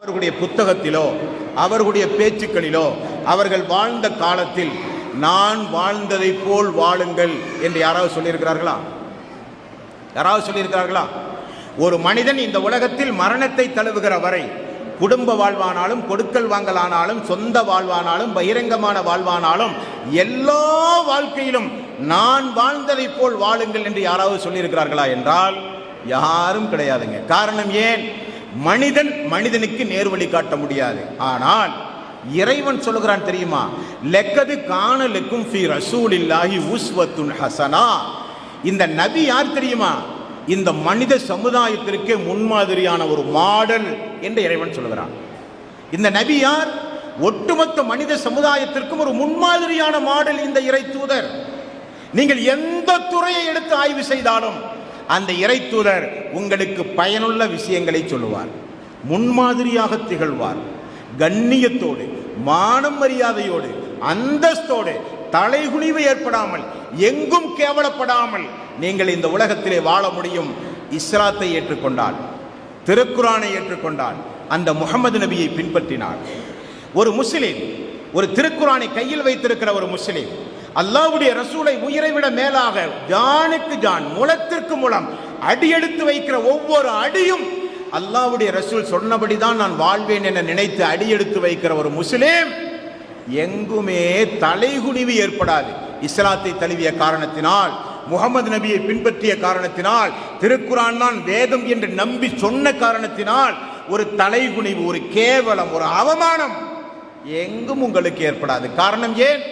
அவர்களுடைய புத்தகத்திலோ அவர்களுடைய பேச்சுக்களிலோ அவர்கள் வாழ்ந்த காலத்தில் நான் வாழ்ந்ததை போல் வாழுங்கள் என்று யாராவது சொல்லியிருக்கிறார்களா? யாராவது சொல்லியிருக்கிறார்களா? ஒரு மனிதன் இந்த உலகத்தில் மரணத்தை தழுவுகிற வரை குடும்ப வாழ்வானாலும் கொடுக்கல் வாங்கலானாலும் சொந்த வாழ்வானாலும் பகிரங்கமான வாழ்வானாலும் எல்லா வாழ்க்கையிலும் நான் வாழ்ந்ததை போல் வாழுங்கள் என்று யாராவது சொல்லியிருக்கிறார்களா என்றால் யாரும் கிடையாதுங்க. காரணம் ஏன்? மனிதன் மனிதனுக்கு நேர்வழி காட்ட முடியாது. ஆனால் இறைவன் சொல்லுகிறான் தெரியுமா? லக்கது கான லக்கும் ஃபீ ரசூலில்லாஹி உஸ்வத்துன் ஹஸனா. இந்த நபி யார் தெரியுமா? இந்த மனித சமுதாயத்திற்கே முன்மாதிரியான ஒரு மாடல் என்று இறைவன் சொல்லுகிறான். இந்த நபி யார்? ஒட்டுமொத்த மனித சமுதாயத்திற்கும் ஒரு முன்மாதிரியான மாடல் இந்த இறை தூதர். நீங்கள் எந்த துறையை எடுத்து ஆய்வு செய்தாலும் அந்த இறை தூதர் உங்களுக்கு பயனுள்ள விஷயங்களை சொல்லுவார், முன்மாதிரியாக திகழ்வார். கண்ணியத்தோடு, மானம் மரியாதையோடு, அந்தஸ்தோடு, தலைகுனிவு ஏற்படாமல், எங்கும் கேவலப்படாமல் நீங்கள் இந்த உலகத்திலே வாழ முடியும். இஸ்லாத்தை ஏற்றுக்கொண்டால், திருக்குரானை ஏற்றுக்கொண்டால், அந்த முகமது நபியை பின்பற்றினார். ஒரு முஸ்லிம், ஒரு திருக்குரானை கையில் வைத்திருக்கிற ஒரு முஸ்லிம் அல்லாஹ்வுடைய ரசூலை உயிரை விட மேலாக ஜானுக்கு ஜான், முழத்திற்கு முழம் அடியெடுத்து வைக்கிற ஒவ்வொரு அடியும் அல்லாஹ்வுடைய ரசூல் சொன்னபடிதான் நான் வாழ்வேன் என நினைத்து அடியெடுத்து வைக்கிற ஒரு முஸ்லிம் எங்குமே தலைகுனிவு ஏற்படாது. இஸ்லாத்தை தழுவிய காரணத்தினால், முகமது நபியை பின்பற்றிய காரணத்தினால், திருக்குரான் தான் வேதம் என்று நம்பி சொன்ன காரணத்தினால் ஒரு தலைகுனிவு, ஒரு கேவலம், ஒரு அவமானம் எங்கும் உங்களுக்கு ஏற்படாது. காரணம் ஏன்?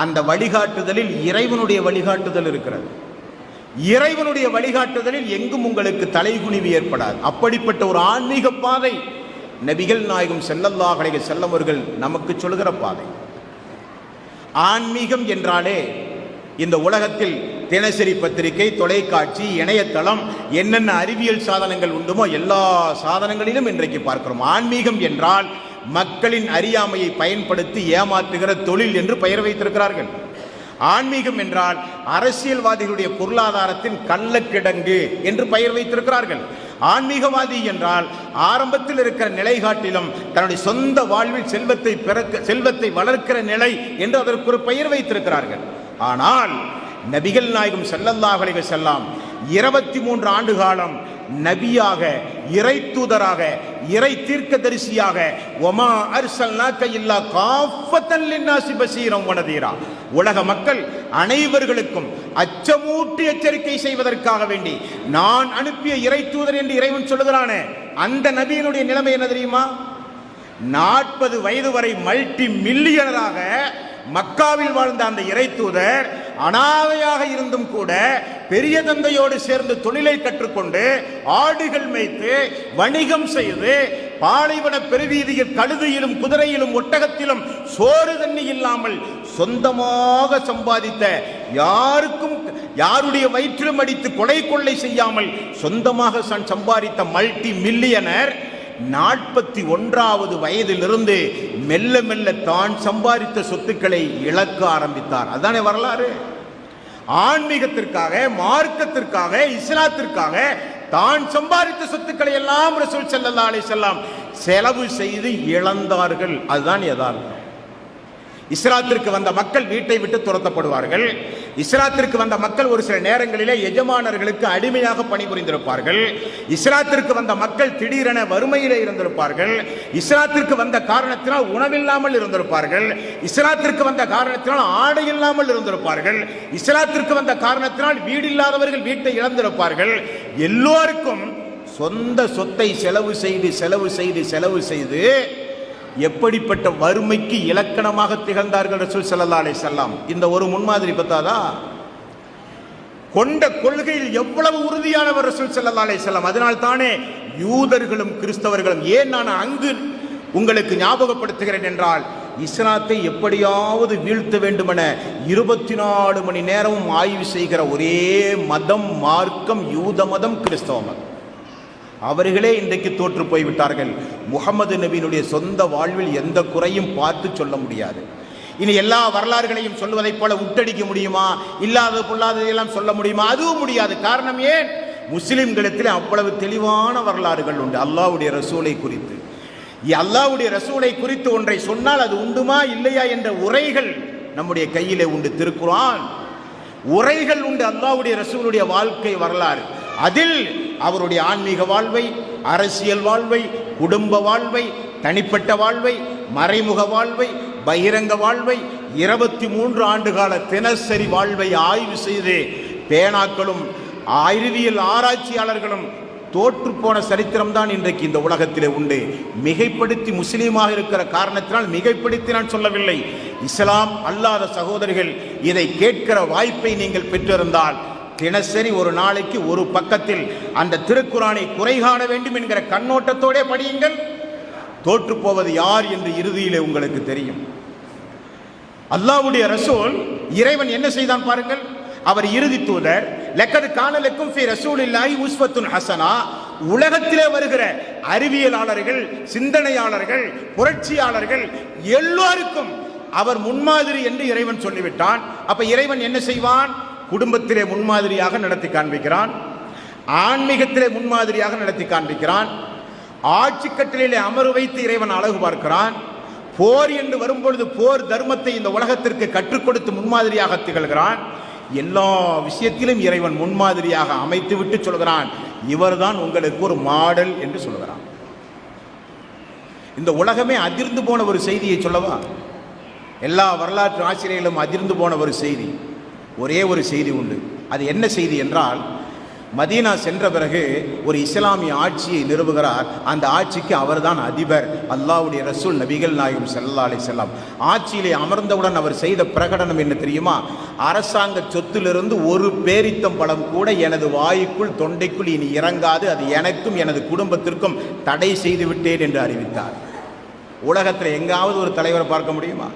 அந்த வழிகாட்டுதலில் இறைவனுடைய வழிகாட்டுதல் இருக்கிறது. இறைவனுடைய வழிகாட்டுதலில் எங்கும் உங்களுக்கு தலைகுனிவு ஏற்படாது. அப்படிப்பட்ட ஒரு ஆன்மீக பாதை நபிகள் நாயகம் ஸல்லல்லாஹு அலைஹி வஸல்லம் அவர்கள் நமக்கு சொல்கிற பாதை. ஆன்மீகம் என்றாலே இந்த உலகத்தில் தினசரி பத்திரிகை, தொலைக்காட்சி, இணையதளம், என்னென்ன அறிவியல் சாதனங்கள் உண்டுமோ எல்லா சாதனங்களிலும் இன்றைக்கு பார்க்கிறோம். ஆன்மீகம் என்றால் மக்களின் அறியாமையை பயன்படுத்தி ஏமாற்றுகிற தொழில் என்று பெயர் வைத்திருக்கிறார்கள். ஆன்மீகம் என்றால் அரசியல்வாதிகளுடைய பொருளாதாரத்தின் கள்ளக்கிடங்கு என்று பெயர் வைத்திருக்கிறார்கள். ஆன்மீகவாதி என்றால் ஆரம்பத்தில் இருக்கிற நிலை காட்டிலும் தன்னுடைய சொந்த வாழ்வில் செல்வத்தை வளர்க்கிற நிலை என்று அதற்கு ஒரு பெயர் வைத்திருக்கிறார்கள். ஆனால் நபிகள் நாயகம் ஸல்லல்லாஹு அலைஹி வஸல்லம் 23 ஆண்டு காலம் நபியாக, இறை தூதராக, இறை தீர்க்கதரிசியாக, ஒமா அர்ஸல்நாக இல்லா காஃபத்தன் லின்னாஸி பஸீரன் வ நதீரா, உலக மக்கள் அனைவர்களுக்கும் அச்சமூட்டி எச்சரிக்கை செய்வதற்காக வேண்டி நான் அனுப்பிய இறை தூதர் என்று இறைவன் சொல்லுகிறானே, அந்த நபியினுடைய நிலைமை என்ன தெரியுமா? 40 வயது வரை மல்டி மில்லியனராக மக்காவில் வாழ்ந்த அந்த இறை தூதர் அனாதையாக இருந்தும் கூட பெரிய தந்தையோடு சேர்ந்து தொழிலை கற்றுக்கொண்டு ஆடுகள் மேய்த்து வணிகம் செய்து பாலைவன பெருவீதியில் கழுதையிலும் குதிரையிலும் ஒட்டகத்திலும் சோறு தண்ணி இல்லாமல் சொந்தமாக சம்பாதித்த, யாருக்கும் யாருடைய வயிற்றிலும் அடித்து கொலை செய்யாமல் சொந்தமாக சம்பாதித்த மல்டி மில்லியனர் 41வது வயதிலிருந்து மெல்ல மெல்ல தான் சம்பாதித்த சொத்துக்களை இழக்க ஆரம்பித்தார். அதுதானே வரலாறு. ஆன்மீகத்திற்காக, மார்க்கத்திற்காக, இஸ்லாத்திற்காக தான் சம்பாதித்த சொத்துக்களை எல்லாம் ரசூல் ஸல்லல்லாஹு அலைஹி வஸல்லம் செலவு செய்து இழந்தார்கள். அதுதான் யதார்த்தம். இஸ்லாத்திற்கு வந்த மக்கள் வீட்டை விட்டு துரத்தப்படுவார்கள். இஸ்லாத்திற்கு வந்த மக்கள் ஒரு சில நேரங்களிலே எஜமானர்களுக்கு அடிமையாக பணிபுரிந்திருப்பார்கள். இஸ்லாத்திற்கு வந்த மக்கள் திடீரென வறுமையிலே இருந்திருப்பார்கள். இஸ்லாத்திற்கு வந்த காரணத்தினால் உணவில்லாமல் இருந்திருப்பார்கள். இஸ்லாத்திற்கு வந்த காரணத்தினால் ஆடை இல்லாமல் இருந்திருப்பார்கள். இஸ்லாத்திற்கு வந்த காரணத்தினால் வீடு இல்லாதவர்கள் வீட்டை இழந்திருப்பார்கள். எல்லோருக்கும் சொந்த சொத்தை செலவு செய்து எப்படிப்பட்ட வறுமைக்கு இலக்கணமாக திகழ்ந்தார்கள் ரசூல் ஸல்லல்லாஹு அலைஹி வஸல்லம். இந்த ஒரு முன்மாதிரி பத்தாதா? கொண்ட கொள்கையில் எவ்வளவு உறுதியானவர் ரசூல் ஸல்லல்லாஹு அலைஹி வஸல்லம். அதனால் தானே யூதர்களும் கிறிஸ்தவர்களும், ஏன் நான் அங்கு உங்களுக்கு ஞாபகப்படுத்துகிறேன் என்றால், இஸ்லாத்தை எப்படியாவது வீழ்த்த வேண்டுமென 24 மணி நேரமும் ஆய்வு செய்கிற ஒரே மதம், மார்க்கம் யூத மதம், கிறிஸ்தவ மதம். அவர்களே இன்றைக்கு தோற்று போய்விட்டார்கள். முகமது நபியினுடைய சொந்த வாழ்வில் எந்த குறையும் பார்த்து சொல்ல முடியாது. இனி எல்லா வரலாறுகளையும் சொல்வதைப் போல உட்டடிக்க முடியுமா? இல்லாத பொல்லாததையெல்லாம் சொல்ல முடியுமா? அதுவும் முடியாது. காரணம் ஏன்? முஸ்லிம்களிடத்தில் அவ்வளவு தெளிவான வரலாறுகள் உண்டு அல்லாஹ்வுடைய ரசூலை குறித்து. அல்லாஹ்வுடைய ரசூலை குறித்து ஒன்றை சொன்னால் அது உண்டுமா இல்லையா என்ற உரைகள் நம்முடைய கையிலே உண்டு. திருக்குர்ஆன் உரைகள் உண்டு. அல்லாஹ்வுடைய ரசூலுடைய வாழ்க்கை வரலாறு, அதில் அவருடைய ஆன்மீக வாழ்வை, அரசியல் வாழ்வை, குடும்ப வாழ்வை, தனிப்பட்ட வாழ்வை, மறைமுக வாழ்வை, பகிரங்க வாழ்வை, 23 ஆண்டுகால தினசரி வாழ்வை ஆய்வு செய்து பேனாக்களும் அறிவியல் ஆராய்ச்சியாளர்களும் தோற்று போன சரித்திரம் தான் இன்றைக்கு இந்த உலகத்திலே உண்டு. மிகைப்படுத்தி முஸ்லீமாக இருக்கிற காரணத்தினால் மிகைப்படுத்தி நான் சொல்லவில்லை. இஸ்லாம் அல்லாத சகோதரிகள் இதை கேட்கிற வாய்ப்பை நீங்கள் பெற்றிருந்தால் தினசரி ஒரு நாளைக்கு ஒரு பக்கத்தில் அந்த திருக்குர்ஆனை குறை காண வேண்டும் என்கிற கண்ணோட்டத்தோடே படியுங்கள். தோற்று போவது யார் என்று இறுதியிலே உங்களுக்கு தெரியும். அல்லாஹ்வுடைய ரசூல் இறைவன் என்ன செய்தான் பாருங்கள். அவர் இறுதி தூதர். லக்கத் கான லக்கும் ஃபீ ரசூலில்லாஹி உஸ்வத்துன் ஹஸனா. உலகத்திலே வருகிற அறிவியலாளர்கள், சிந்தனையாளர்கள், புரட்சியாளர்கள் எல்லோருக்கும் அவர் முன்மாதிரி என்று இறைவன் சொல்லிவிட்டான். அப்ப இறைவன் என்ன செய்வான்? குடும்பத்திலே முன்மாதிரியாக நடத்தி காண்பிக்கிறான், ஆன்மீகத்திலே முன்மாதிரியாக நடத்தி காண்பிக்கிறான், ஆட்சி கட்டளையிலே அமர்வு வைத்து இறைவன் அழகு பார்க்கிறான். போர் என்று வரும்பொழுது போர் தர்மத்தை இந்த உலகத்திற்கு கற்றுக் கொடுத்து முன்மாதிரியாக திகழ்கிறான். எல்லா விஷயத்திலும் இறைவன் முன்மாதிரியாக அமைத்து விட்டு சொல்கிறான், இவர்தான் உங்களுக்கு ஒரு மாடல் என்று சொல்கிறான். இந்த உலகமே அதிர்ந்து போன ஒரு செய்தியை சொல்லவா? எல்லா வரலாற்று ஆசிரியர்களும் அதிர்ந்து போன ஒரு செய்தி, ஒரே ஒரு செய்தி உண்டு. அது என்ன செய்தி என்றால், மதீனா சென்ற பிறகு ஒரு இஸ்லாமிய ஆட்சியை நிறுவுகிறார். அந்த ஆட்சிக்கு அவர்தான் அதிபர். அல்லாஹ்வுடைய ரசூல் நபிகள் நாயகம் ஸல்லல்லாஹு அலைஹி வஸல்லம் ஆட்சியிலே அமர்ந்தவுடன் அவர் செய்த பிரகடனம் என்ன தெரியுமா? அரசாங்க சொத்திலிருந்து ஒரு பேரித்தம் பழம் கூட எனது வாய்க்குள் தொண்டைக்குள் இனி இறங்காது, அது எனக்கும் எனது குடும்பத்திற்கும் தடை செய்து விட்டேன் என்று அறிவித்தார். உலகத்தில் எங்காவது ஒரு தலைவரை பார்க்க முடியுமா?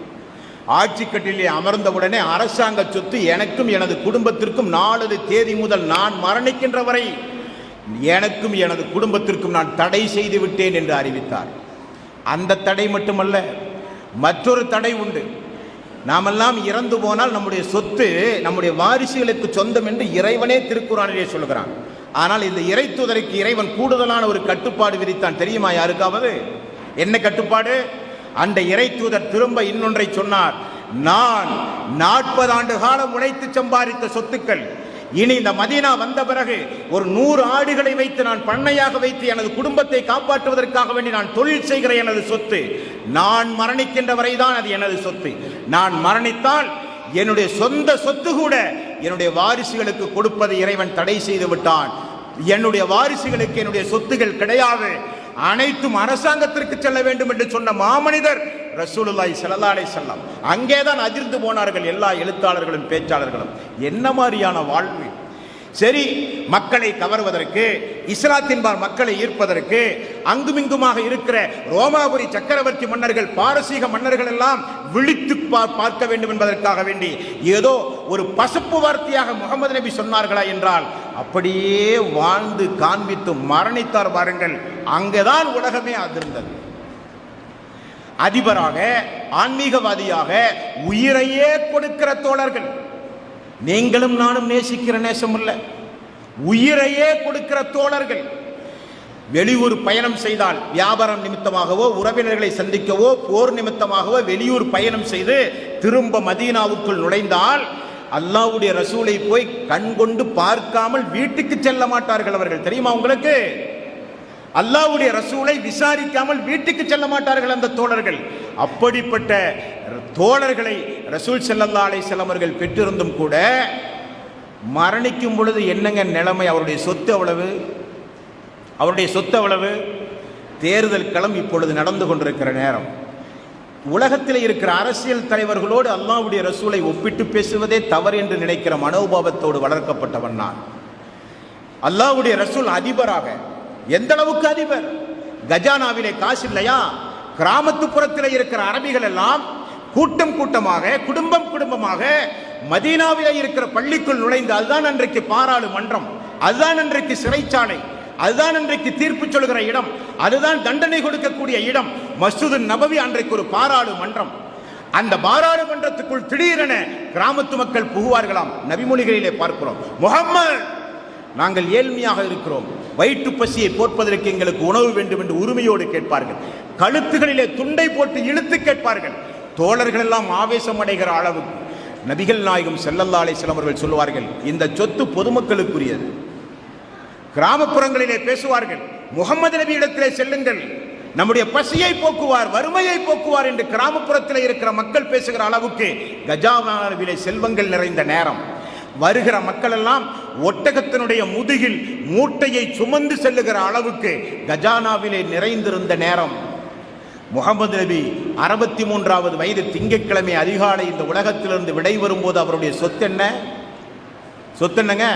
ஆட்சி கட்டிலே அமர்ந்தவுடனே அரசாங்க சொத்து எனக்கும் எனது குடும்பத்திற்கும் நாளது தேதி முதல் நான் மரணிக்கின்ற வரை எனக்கும் எனது குடும்பத்திற்கும் நான் தடை செய்து விட்டேன் என்று அறிவித்தார். அந்த தடை மட்டுமல்ல, மற்றொரு தடை உண்டு. நாமெல்லாம் இறந்து போனால் நம்முடைய சொத்து நம்முடைய வாரிசுகளுக்கு சொந்தம் என்று இறைவனே திருக்குர்ஆனிலே சொல்கிறான். ஆனால் இந்த இறை தூதருக்கு இறைவன் கூடுதலான ஒரு கட்டுப்பாடு விதித்தான். தெரியுமா யாருக்காவது? என்ன கட்டுப்பாடு? அந்த இறை தூதர் திரும்ப இன்னொன்றை சொன்னார். நான் 40 ஆண்டு காலம் உழைத்து சம்பாதித்த சொத்துக்கள் இனி இந்த மதீனா வந்த பிறகு ஒரு 100 ஆடுகளை வைத்து நான் பண்ணையாக வைத்து எனது குடும்பத்தை காப்பாற்றுவதற்காக வேண்டி நான் தொழில் செய்கிற எனது சொத்து நான் மரணிக்கின்ற வரைதான் அது எனது சொத்து. நான் மரணித்தால் என்னுடைய சொந்த சொத்து கூட என்னுடைய வாரிசுகளுக்கு கொடுப்பதை இறைவன் தடை செய்து விட்டான். என்னுடைய வாரிசுகளுக்கு என்னுடைய சொத்துகள் கிடையாது, அனைத்தும் அரசாங்கத்திற்கு செல்ல வேண்டும் என்று சொன்ன மாமனிதர் ரசூலுல்லாஹி ஸல்லல்லாஹு அலைஹி வஸல்லம். அங்கேதான் அதிர்ந்து போனார்கள் எல்லா எழுத்தாளர்களும் பேச்சாளர்களும். என்ன மாதிரியான வாழ்வு! சரி, மக்களை கவர்வதற்கு, இஸ்லாத்தின்பால் மக்களை ஈர்ப்பதற்கு அங்குமிங்குமாக இருக்கிற ரோமாபுரி சக்கரவர்த்தி மன்னர்கள், பாரசீக மன்னர்கள் எல்லாம் விழித்து பார்க்க வேண்டும் என்பதற்காக வேண்டி ஏதோ ஒரு பசுப்பு வார்த்தையாக முகமது நபி சொன்னார்களா என்றால் அப்படியே வாழ்ந்து காண்பித்து மரணித்தார் பாருங்கள். அங்கேதான் உலகமே அதிர்ந்தது. அதிபராக, ஆன்மீகவாதியாக உயிரையே கொடுக்கிற தோழர்கள், நீங்களும் நானும் நேசிக்கிற நேசம் இல்ல, உயிரையே கொடுக்கிற தோழர்கள் வெளியூர் பயணம் செய்தால், வியாபாரம் நிமித்தமாகவோ உறவினர்களை சந்திக்கவோ போர் நிமித்தமாகவோ வெளியூர் பயணம் செய்து திரும்ப மதீனாவுக்குள் நுழைந்தால் அல்லாஹ்வுடைய ரசூலை போய் கண் கொண்டு பார்க்காமல் வீட்டுக்கு செல்ல மாட்டார்கள் அவர்கள். தெரியுமா உங்களுக்கு? அல்லாஹ்வுடைய ரசூலை விசாரிக்காமல் வீட்டுக்கு செல்ல மாட்டார்கள் அந்த தோழர்கள். அப்படிப்பட்ட தோழர்களை ரசூல் ஸல்லல்லாஹு அலைஹி வஸல்லம் அவர்கள் பெற்றிருந்தும் கூட மரணிக்கும் பொழுது என்னங்க நிலைமை? அவருடைய சொத்து அவ்வளவு, அவருடைய சொத்து அவ்வளவு. தேர்தல் களம் இப்பொழுது நடந்து கொண்டிருக்கிற நேரம். உலகத்தில் இருக்கிற அரசியல் தலைவர்களோடு அல்லாஹ்வுடைய ரசூலை ஒப்பிட்டு பேசுவதே தவறு என்று நினைக்கிற மனோபாவத்தோடு வளர்க்கப்பட்டவன் நான். அல்லாஹ்வுடைய ரசூல் அதிபராக, எந்த அளவுக்கு அதிபர்? கஜானாவிலே காசு இல்லையா? கிராமத்து புறத்தில் இருக்கிற அரபிகள் எல்லாம் கூட்டம் கூட்டமாக, குடும்பம் குடும்பமாக மதீனாவிலே இருக்கிற பள்ளிக்குள் நுழைந்து, அதுதான் அன்றைக்கு பாராளுமன்றம், அதுதான் அன்றைக்கு சிறைச்சாலை, அதுதான் அன்றைக்கு தீர்ப்பு சொல்கிற இடம், அதுதான் தண்டனை கொடுக்கக்கூடிய இடம். மஸ்ஜிது நபவி அன்றைக்கு ஒரு பாராளுமன்றம். அந்த பாராளுமன்றத்துக்குள் திடீரென கிராமத்து மக்கள் புகுவார்களாம். நபிமொழிகளிலே பார்க்கிறோம், முஹம்மது, நாங்கள் ஏழ்மையாக இருக்கிறோம், வயிற்று பசியை போற்பதற்கு எங்களுக்கு உணவு வேண்டும் என்று உரிமையோடு கேட்பார்கள். கழுத்துகளிலே துண்டை போட்டு இழுத்து கேட்பார்கள். தோழர்கள் எல்லாம் ஆவேசம் அடைகிற அளவுக்கு நபிகள் நாயகம் ஸல்லல்லாஹு அலைஹி வஸல்லம் அவர்கள் சொல்லுவார்கள், இந்த சொத்து பொதுமக்களுக்குரியது. கிராமப்புறங்களிலே பேசுவார்கள், முகமது நபி இடத்திலே செல்லுங்கள், நம்முடைய பசியை போக்குவார், வறுமையை போக்குவார் என்று கிராமப்புறத்தில் இருக்கிற மக்கள் பேசுகிற அளவுக்கு கஜானாவிலே செல்வங்கள் நிறைந்த நேரம். வருகிற மக்கள் எல்லாம் ஒட்டகத்தினுடைய முதுகில் மூட்டையை சுமந்து செல்லுகிற அளவுக்கு கஜானாவிலே நிறைந்திருந்த நேரம். முகமது நபி 63வது வயது திங்கட்கிழமை அதிகாலை இந்த உலகத்திலிருந்து விடை வரும்போது அவருடைய சொத்து என்னங்க?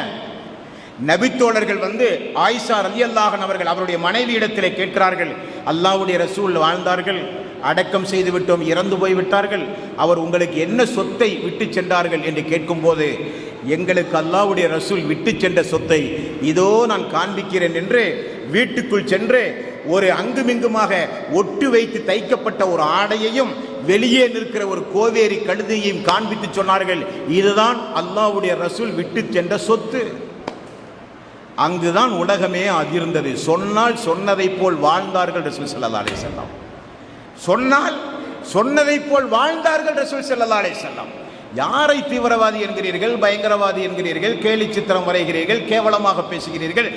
நபித்தோழர்கள் வந்து ஆயிஷா ரலியல்லாஹு அன்ஹா அவர்கள் அவருடைய மனைவி இடத்திலே கேட்கிறார்கள், அல்லாஹ்வுடைய ரசூல் வாழ்ந்தார்கள், அடக்கம் செய்து விட்டோம், இறந்து போய்விட்டார்கள், அவர் உங்களுக்கு என்ன சொத்தை விட்டு சென்றார்கள் என்று கேட்கும்போது, எங்களுக்கு அல்லாஹ்வுடைய ரசூல் விட்டு சென்ற சொத்தை இதோ நான் காண்பிக்கிறேன் என்று வீட்டுக்குள் சென்று ஒரு அங்குமிங்குமாக ஒட்டு வைத்து தைக்கப்பட்ட ஒரு ஆடையையும் வெளியே நிற்கிற ஒரு கோவேரி கழுதையையும் காண்பித்து சொன்னார்கள், இதுதான் அல்லாஹ்வுடைய ரசூல் விட்டு சென்ற சொத்து. அங்குதான் உலகமே அதிர்ந்தது. சொன்னால் சொன்னதை போல் வாழ்ந்தார்கள் ரசூல் ஸல்லல்லாஹு அலைஹி வஸல்லம். சொன்னால் சொன்னதை போல் வாழ்ந்தார்கள் ரசூல் ஸல்லல்லாஹு அலைஹி வஸல்லம். யாரை தீவிரவாதி என்கிறீர்கள், பயங்கரவாதி என்கிறீர்கள், கேலி சித்திரம் வரைகிறீர்கள், கேவலமாக பேசுகிறீர்கள்,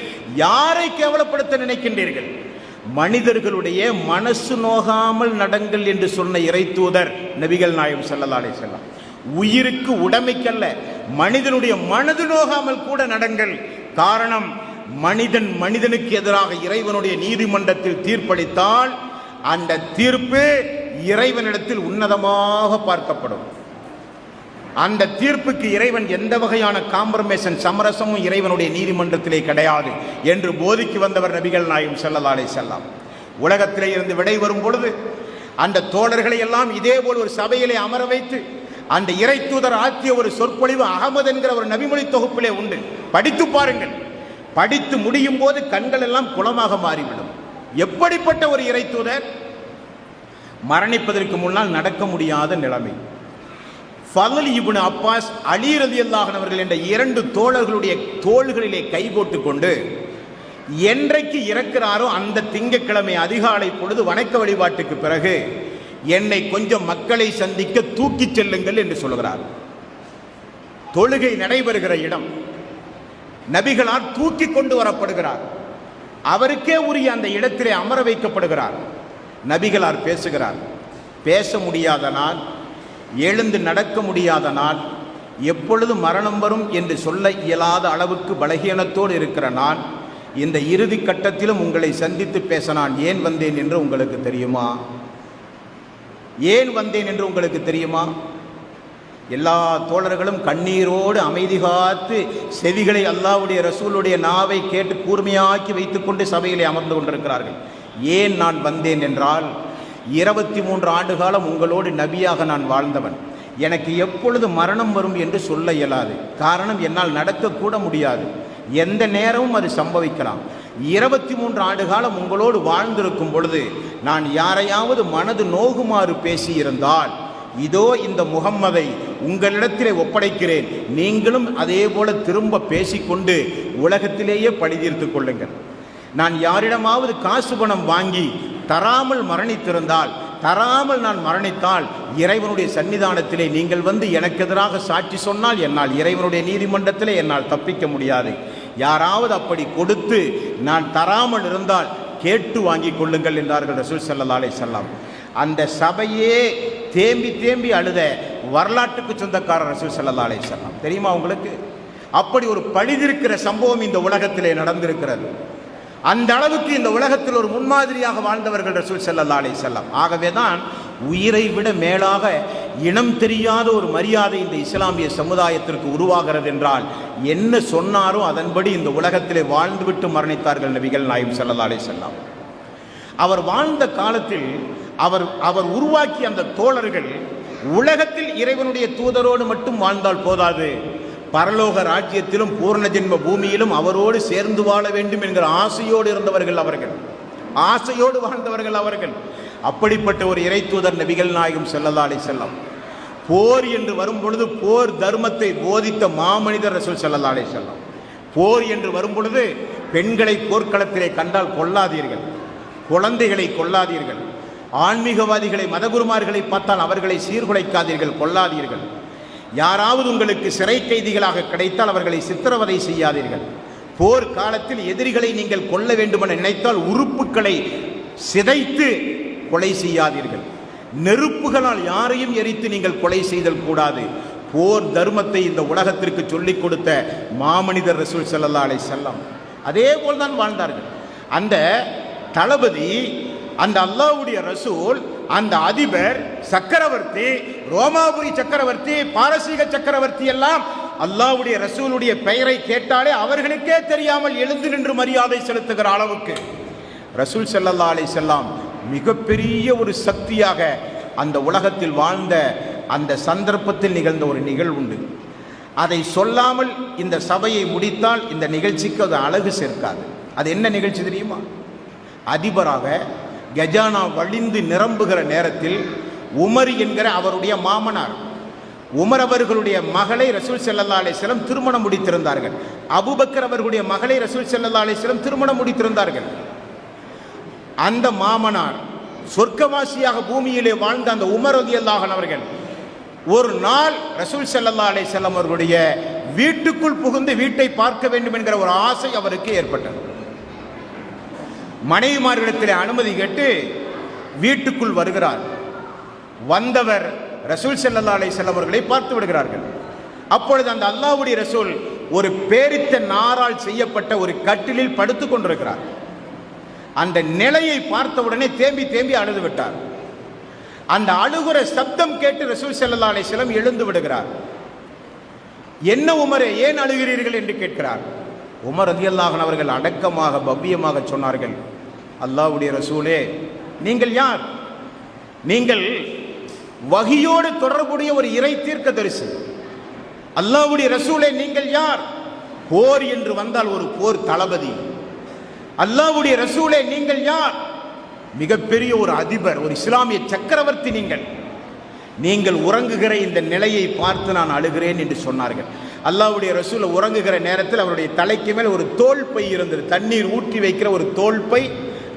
யாரை கேவலப்படுத்த நினைக்கின்றீர்கள்? மனிதர்களுடைய மனசு நோகாமல் நடங்கள் என்று சொன்ன இறை தூதர் நபிகள் நாயகம் ஸல்லல்லாஹு அலைஹி வஸல்லம். உயிருக்கு உடைமைக்கல்ல, மனிதனுடைய மனது நோகாமல் கூட நடங்கள். காரணம், மனிதனுக்கு எதிராக இறைவனுடைய நீதிமன்றத்தில் தீர்ப்பளித்தால் அந்த தீர்ப்பு இறைவனிடத்தில் உன்னதமாக பார்க்கப்படும். அந்த தீர்ப்புக்கு இறைவன் எந்த வகையான காம்ப்ரமைசன் சமரசமும் இறைவனுடைய நீதிமன்றத்திலே கிடையாது என்று போதிக்கு வந்தவர் நபிகள் நாயகம் ஸல்லல்லாஹு அலைஹி வஸல்லம். உலகத்திலே இருந்து விடை வரும் பொழுது அந்த தோழர்களை எல்லாம் இதே போல் ஒரு சபையிலே அமர வைத்து அந்த இறை தூதர் ஆற்றிய ஒரு சொற்பொழிவு அகமது என்கிற ஒரு நபிமொழி தொகுப்பிலே உண்டு, படித்து பாருங்கள். படித்து முடியும் போது கண்கள் எல்லாம் குளமாக மாறிவிடும். எப்படிப்பட்ட ஒரு இறை தூதர்! மரணிப்பதற்கு முன்னால் நடக்க முடியாத நிலைமை. ஃபضல் இப்னு அப்பாஸ், அலி ரலியல்லாஹு அன்ஹு அவர்கள் என்ற இரண்டு தோழர்களுடைய தோள்களிலே கை போட்டு கொண்டு என்றைக்கு இறக்கிறாரோ அந்த திங்கட்கிழமை அதிகாலை பொழுது வணக்க வழிபாட்டுக்கு பிறகு என்னை கொஞ்சம் மக்களை சந்திக்க தூக்கி செல்லுங்கள் என்று சொல்கிறார். தொழுகை நடைபெறுகிற இடம், நபிகளார் தூக்கி கொண்டு வரப்படுகிறார். அவருக்கே உரிய அந்த இடத்திலே அமர வைக்கப்படுகிறார். நபிகளார் பேசுகிறார். பேச முடியாத நாள், எழுந்து நடக்க முடியாத நாள், எப்பொழுது மரணம் வரும் என்று சொல்ல இயலாத அளவுக்கு பலகீனத்தோடு இருக்கிற நான் இந்த இறுதி கட்டத்திலும் உங்களை சந்தித்து பேச நான் ஏன் வந்தேன் என்று உங்களுக்கு தெரியுமா? ஏன் வந்தேன் என்று உங்களுக்கு தெரியுமா? எல்லா தோழர்களும் கண்ணீரோடு அமைதி காத்து செவிகளை அல்லாஹ்வுடைய ரசூலுடைய நாவை கேட்டு கூர்மையாக்கி வைத்துக்கொண்டு சபையிலே அமர்ந்து கொண்டிருக்கிறார்கள். ஏன் நான் வந்தேன் என்றால், 23 ஆண்டு காலம் உங்களோடு நபியாக நான் வாழ்ந்தவன். எனக்கு எப்பொழுது மரணம் வரும் என்று சொல்ல இயலாது. காரணம், என்னால் நடக்கக்கூட முடியாது, எந்த நேரமும் அது சம்பவிக்கலாம். 23 ஆண்டு காலம் உங்களோடு வாழ்ந்திருக்கும் பொழுது நான் யாரையாவது மனது நோகுமாறு பேசியிருந்தால் இதோ இந்த முகம்மதை உங்களிடத்திலே ஒப்படைக்கிறேன், நீங்களும் அதே போல திரும்ப பேசிக்கொண்டு உலகத்திலேயே பழி தீர்த்து கொள்ளுங்கள். நான் யாரிடமாவது காசு பணம் வாங்கி தராமல் மரணித்திருந்தால், தராமல் நான் மரணித்தால் இறைவனுடைய சன்னிதானத்திலே நீங்கள் வந்து எனக்கு எதிராக சாட்சி சொன்னால் என்னால் இறைவனுடைய நீதிமன்றத்திலே என்னால் தப்பிக்க முடியாது. யாராவது அப்படி கொடுத்து நான் தராமல் இருந்தால் கேட்டு வாங்கி கொள்ளுங்கள் என்றார்கள் ரசூல் ஸல்லல்லாஹு அலைஹி வஸல்லம். அந்த சபையே தேம்பி தேம்பி அழுத வரலாற்றுக்கு சொந்தக்காரர் ரசூல் ஸல்லல்லாஹு அலைஹி வஸல்லம். தெரியுமா உங்களுக்கு? அப்படி ஒரு பழிதிருக்கிற சம்பவம் இந்த உலகத்திலே நடந்திருக்கிறது. அந்த அளவுக்கு இந்த உலகத்தில் ஒரு முன்மாதிரியாக வாழ்ந்தவர்கள் ரசூல் ஸல்லல்லாஹு அலைஹி வஸல்லம். ஆகவே தான் உயிரை விட மேலாக இனம் தெரியாத ஒரு மரியாதை இந்த இஸ்லாமிய சமுதாயத்திற்கு உருவாகிறது என்றால் என்ன சொன்னாரோ அதன்படி இந்த உலகத்திலே வாழ்ந்துவிட்டு மரணித்தார்கள் நபிகள் நாயகம் ஸல்லல்லாஹு அலைஹி வஸல்லம். அவர் வாழ்ந்த காலத்தில் அவர் உருவாக்கிய அந்த தோழர்கள் உலகத்தில் இறைவனுடைய தூதரோடு மட்டும் வாழ்ந்தால் போதாது, பரலோக ராஜ்யத்திலும் பூர்ண ஜென்ம பூமியிலும் அவரோடு சேர்ந்து வாழ வேண்டும் என்கிற ஆசையோடு இருந்தவர்கள் அவர்கள், ஆசையோடு வாழ்ந்தவர்கள் அவர்கள். அப்படிப்பட்ட ஒரு இறை தூதர் நபிகள் நாயகம் ஸல்லல்லாஹு அலைஹி வஸல்லம். போர் என்று வரும் பொழுது போர் தர்மத்தை போதித்த மாமனிதர் ரசூல் ஸல்லல்லாஹு அலைஹி வஸல்லம். போர் என்று வரும் பொழுது பெண்களை போர்க்களத்திலே கண்டால் கொல்லாதீர்கள், குழந்தைகளை கொல்லாதீர்கள், ஆன்மீகவாதிகளை மதகுருமார்களை பார்த்தால் அவர்களை சீர்குலைக்காதீர்கள், கொல்லாதீர்கள். யாராவது உங்களுக்கு சிறை கைதிகளாக கிடைத்தால் அவர்களை சித்திரவதை செய்யாதீர்கள். போர் காலத்தில் எதிரிகளை நீங்கள் கொல்ல வேண்டுமென நினைத்தால் உறுப்புகளை சிதைத்து கொலை செய்யாதீர்கள். நெருப்புகளால் யாரையும் எரித்து நீங்கள் கொலை செய்தல் கூடாது. போர் தர்மத்தை இந்த உலகத்திற்கு சொல்லிக் கொடுத்த மாமனிதர் ரசூல் ஸல்லல்லாஹு அலைஹி வஸல்லம் அதே போல்தான் வாழ்ந்தார்கள். அந்த தளபதி, அந்த அல்லாஹ்வுடைய ரசூல், அந்த அதிபர், சக்கரவர்த்தி, ரோமாபுரி சக்கரவர்த்தி, பாரசீக சக்கரவர்த்தி எல்லாம் அல்லாஹ்வுடைய ரசூலுடைய பெயரை கேட்டாலே அவர்களுக்கே தெரியாமல் எழுந்து நின்று மரியாதை செலுத்துகிற அளவுக்கு ரசூல் ஸல்லல்லாஹு அலைஹி வஸல்லம் மிகப்பெரிய ஒரு சக்தியாக அந்த உலகத்தில் வாழ்ந்த அந்த சந்தர்ப்பத்தில் நிகழ்ந்த ஒரு நிகழ்வுண்டு. அதை சொல்லாமல் இந்த சபையை முடித்தால் இந்த நிகழ்ச்சிக்கு அது அழகு சேர்க்காது. அது என்ன நிகழ்ச்சி தெரியுமா? அதிபராக கஜானா வழிந்து நிரம்புகிற நேரத்தில் உமர் என்கிற அவருடைய மாமனார், உமர் அவர்களுடைய மகளை ரசூல் ஸல்லல்லாஹு அலைஹி வஸல்லம் திருமணம் முடித்திருந்தார்கள். அபூபக்கர் அவர்களுடைய மகளை ரசூல் ஸல்லல்லாஹு அலைஹி வஸல்லம் திருமணம் முடித்திருந்தார்கள். அந்த மாமனார் சொர்க்கவாசியாக பூமியிலே வாழ்ந்த அந்த உமர் ரலியல்லாஹு அன்ஹு அவர்கள் ஒரு நாள் ரசூல் ஸல்லல்லாஹு அலைஹி வஸல்லம் அவர்களுடைய வீட்டுக்குள் புகுந்து வீட்டை பார்க்க வேண்டும் என்கிற ஒரு ஆசை அவருக்கு ஏற்பட்டது. மனைவிமார்களிடத்தில் அனுமதி கேட்டு வீட்டுக்குள் வருகிறார். வந்தவர் ரசூல் ஸல்லல்லாஹு அலைஹி வஸல்லம் அவர்களை பார்த்து விடுகிறார்கள். அப்பொழுது அந்த அல்லாஹ்வுடைய ரசூல் ஒரு பேரித்த நாரால் செய்யப்பட்ட ஒரு கட்டிலில் படுத்துக் கொண்டிருக்கிறார். அந்த நிலையை பார்த்தவுடனே தேம்பி தேம்பி அழுது விட்டார். அந்த அழுகுற சப்தம் கேட்டு ரசூல் ஸல்லல்லாஹு அலைஹி வஸல்லம் எழுந்து விடுகிறார். என்ன உமரே, ஏன் அழுகிறீர்கள் என்று கேட்கிறார். உமர் ரலியல்லாஹு அன்ஹு அவர்கள் அடக்கமாக பவ்யமாக சொன்னார்கள், அல்லாஹ்வுடைய ரசூலே, நீங்கள் யார்? நீங்கள் வஹியோடு தொடர்புடைய ஒரு இறை தீர்க்கதரிசி. அல்லாஹ்வுடைய ரசூலே, நீங்கள் யார்? போர் என்று வந்தால் ஒரு போர் தளபதி. அல்லாஹ்வுடைய ரசூலே, நீங்கள் யார்? மிகப்பெரிய ஒரு அதிபர், ஒரு இஸ்லாமிய சக்கரவர்த்தி. நீங்கள் உறங்குகிற இந்த நிலையை பார்த்து நான் அழுகிறேன் என்று சொன்னார்கள். அல்லாஹ்வுடைய ரசூல் உறங்குகிற நேரத்தில் அவருடைய தலைக்கு மேல் ஒரு தோல் பை இருந்தது, தண்ணீர் ஊற்றி வைக்கிற ஒரு தோல் பை.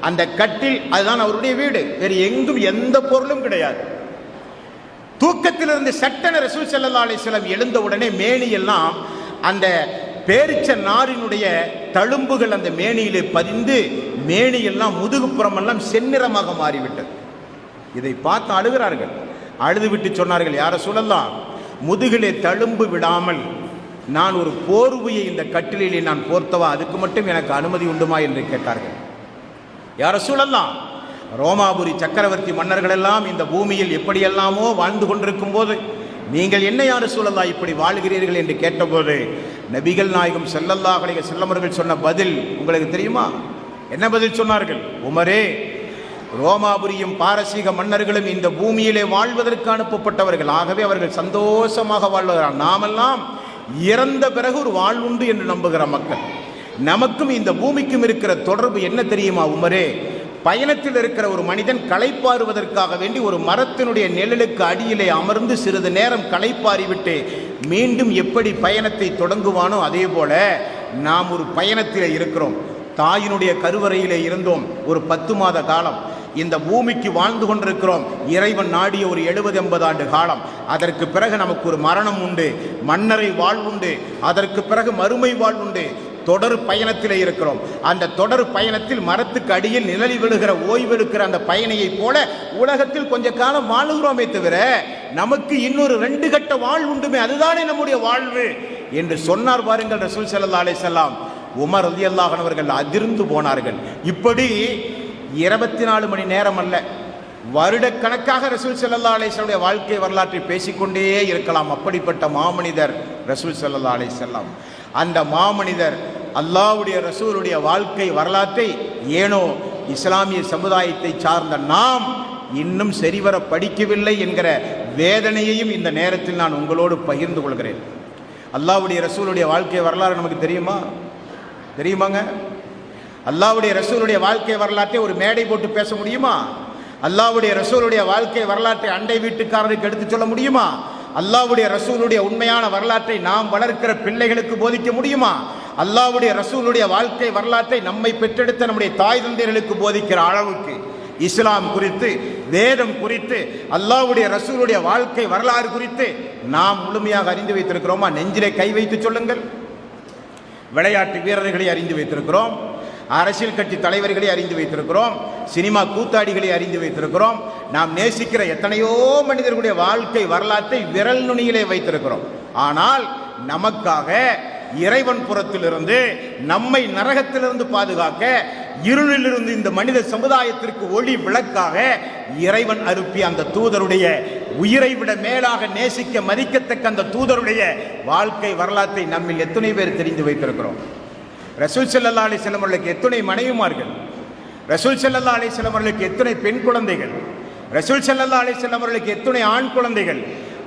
அந்த கட்டில், அதுதான் அவருடைய வீடு, வேறு எங்கும் எந்த பொருளும் கிடையாது. தூக்கத்திலிருந்து சட்டென ரசூல் ஸல்லல்லாஹு அலைஹி வஸல்லம் எழுந்த உடனே மேனியெல்லாம் அந்த பேரிச்ச நாரினுடைய தழும்புகள் அந்த மேனியிலே பதிந்து மேனியெல்லாம் முதுகுப்புறமெல்லாம் செந்நிறமாக மாறிவிட்டது. இதை பார்த்து அழுகிறார்கள். அழுதுவிட்டு சொன்னார்கள், யார சொல்லலாம், முதுகிலே தழும்பு விடாமல் நான் ஒரு போர்வையை இந்த கட்டிலே நான் போர்த்தவா, அதுக்கு மட்டும் எனக்கு அனுமதி உண்டுமா என்று கேட்டார்கள். யார சொல்லலாம், ரோமாபுரி சக்கரவர்த்தி மன்னர்கள் எல்லாம் இந்த பூமியில் எப்படியெல்லாமோ வாழ்ந்து கொண்டிருக்கும் போது நீங்கள் என்ன யார சொல்லலாம் இப்படி வாழ்கிறீர்கள் என்று கேட்டபோது நபிகள் நாயகம் ஸல்லல்லாஹு அலைஹி வஸல்லம் அவர்கள் சொன்ன பதில் உங்களுக்கு தெரியுமா? என்ன பதில் சொன்னார்கள்? உமரே, ரோமாபுரியும் பாரசீக மன்னர்களும் இந்த பூமியிலே வாழ்வதற்கு அனுப்பப்பட்டவர்கள். ஆகவே அவர்கள் சந்தோஷமாக வாழ்வதால் நாமெல்லாம் இறந்த பிறகு ஒரு வாழ்வுண்டு என்று நம்புகிற மக்கள். நமக்கும் இந்த பூமிக்கும் இருக்கிற தொடர்பு என்ன தெரியுமா உமரே? பயணத்தில் இருக்கிற ஒரு மனிதன் களைப்பாறுவதற்காக வேண்டி ஒரு மரத்தினுடைய நிழலுக்கு அடியிலே அமர்ந்து சிறிது நேரம் களைப்பாறிவிட்டு மீண்டும் எப்படி பயணத்தை தொடங்குவானோ அதே போல நாம் ஒரு பயணத்தில் இருக்கிறோம். தாயினுடைய கருவறையிலே இருந்தோம் ஒரு 10 மாத காலம். இந்த பூமிக்கு வாழ்ந்து கொண்டிருக்கிறோம் இறைவன் நாடிய ஒரு 70-80 ஆண்டு காலம். அதற்கு பிறகு நமக்கு ஒரு மரணம் உண்டு, மன்னரை வாழ்வுண்டு, அதற்கு பிறகு மறுமை வாழ்வுண்டு. தொடர் பயணத்தில் இருக்கிறோம். அந்த தொடர் பயணத்தில் மரத்துக்கு அடியில் நிழலில் விழுகிற ஓய்வெடுக்கிற அந்த பயணியை போல உலகத்தில் கொஞ்ச காலம் வாழுகிறோமே தவிர நமக்கு இன்னொரு 2 கட்ட வாழ்வுண்டுமே, அதுதானே நம்முடைய வாழ்வு என்று சொன்னார் பாருங்கள் ரசூல் ஸல்லல்லாஹு அலைஹி வஸல்லம். உமர் ரலியல்லாஹு அன்ஹு அவர்கள் அதிர்ந்து போனார்கள். இப்படி 24 மணி நேரம் அல்ல, வருடக்கணக்காக ரசூல் ஸல்லல்லாஹு அலைஹி வஸல்லம் வாழ்க்கை வரலாற்றை பேசிக்கொண்டே இருக்கலாம். அப்படிப்பட்ட மாமனிதர் ரசூல் ஸல்லல்லாஹு அலைஹி வஸல்லம். அந்த மாமனிதர் அல்லாஹ்வுடைய ரசூலுடைய வாழ்க்கை வரலாற்றை ஏனோ இஸ்லாமிய சமுதாயத்தை சார்ந்த நாம் இன்னும் சரிவர படிக்கவில்லை என்கிற வேதனையையும் இந்த நேரத்தில் நான் உங்களோடு பகிர்ந்து கொள்கிறேன். அல்லாஹ்வுடைய ரசூலுடைய வாழ்க்கை வரலாறு நமக்கு தெரியுமாங்க? அல்லாஹ்வுடைய ரசூலுடைய வாழ்க்கை வரலாற்றை ஒரு மேடை போட்டு பேச முடியுமா? அல்லாஹ்வுடைய ரசூலுடைய வாழ்க்கை வரலாற்றை அண்டை வீட்டுக்காரருக்கு எடுத்து சொல்ல முடியுமா? அல்லாஹ்வுடைய ரசூலுடைய உண்மையான வரலாற்றை நாம் வளர்க்கிற பிள்ளைகளுக்கு போதிக்க முடியுமா? அல்லாஹ்வுடைய ரசூலுடைய வாழ்க்கை வரலாற்றை நம்மை பெற்றெடுத்த நம்முடைய தாய் தந்தையர்களுக்கு போதிக்கிற அளவுக்கு இஸ்லாம் குறித்து, வேதம் குறித்து, அல்லாஹ்வுடைய ரசூலுடைய வாழ்க்கை வரலாறு குறித்து நாம் முழுமையாக அறிந்து வைத்திருக்கிறோமா? நெஞ்சிலே கை வைத்து சொல்லுங்கள். விளையாட்டு வீரர்களை அறிந்து வைத்திருக்கிறோம், அரசியல் கட்சி தலைவர்களை அறிந்து வைத்திருக்கிறோம், சினிமா கூத்தாடிகளை அறிந்து வைத்திருக்கிறோம். நாம் நேசிக்கிற எத்தனையோ மனிதர்களுடைய வாழ்க்கை வரலாற்றை விரல் நுனியிலே வைத்திருக்கிறோம். ஆனால் நமக்காக இறைவன் புறத்திலிருந்து நம்மை நரகத்திலிருந்து பாதுகாக்க, இருளிலிருந்து இந்த மனித சமுதாயத்திற்கு ஒளி விளக்காக இறைவன் அனுப்பிய அந்த தூதருடைய, உயிரை விட மேலாக நேசிக்க மதிக்கத்தக்க அந்த தூதருடைய வாழ்க்கை வரலாற்றை நம்மில் எத்தனை பேர் தெரிந்து வைத்திருக்கிறோம்? ரசூல் ஸல்லல்லாஹு அலைஹி வஸல்லம் அவர்களுக்கு எத்தனை மனைவிமார்கள், ரசூல் ஸல்லல்லாஹு அலைஹி வஸல்லம் அவர்களுக்கு எத்தனை பெண் குழந்தைகள், ரசூல் ஸல்லல்லாஹு அலைஹி வஸல்லம் அவர்களுக்கு எத்தனை ஆண் குழந்தைகள்,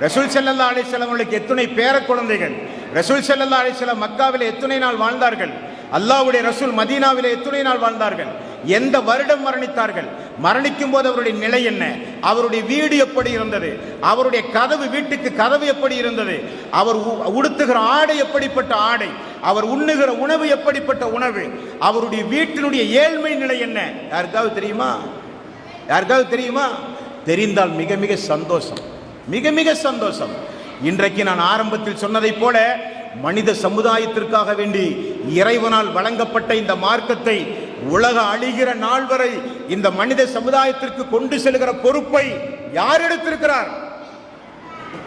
ரசூல் ஸல்லல்லாஹு அலைஹி வஸல்லம் அவர்களுக்கு எத்தனை பேர குழந்தைகள், ரசூல் ஸல்லல்லாஹு அலைஹி வஸல்லம் மக்காவிலே எத்தனை நாள் வாழ்ந்தார்கள், அல்லாஹ்வுடைய ரசூல் மதீனாவிலே எத்தனை நாள் வாழ்ந்தார்கள், எந்த வருடம் மரணித்தார்கள், மரணிக்கும் போது அவருடைய நிலை என்ன, அவருடைய வீடு எப்படி இருந்தது, அவருடைய கதவு, வீட்டுக்கு கதவு எப்படி இருந்தது, அவர் உடுத்துகிற ஆடை எப்படிப்பட்ட ஆடை, அவர் உண்ணுகிற உணவு எப்படிப்பட்ட உணவு, அவருடைய வீட்டினுடைய ஏழ்மை நிலை என்ன, யாருக்காவது தெரியுமா? யாருக்காவது தெரியுமா? தெரிந்தால் மிக மிக சந்தோஷம், மிக மிக சந்தோஷம். இன்றைக்கு நான் ஆரம்பத்தில் சொன்னதை போல மனித சமுதாயத்திற்காக வேண்டி இறைவனால் வழங்கப்பட்ட இந்த மார்க்கத்தை உலக அழிகிற நாள் வரை இந்த மனித சமுதாயத்திற்கு கொண்டு செல்கிற பொறுப்பை யார் எடுத்திருக்கிறார்?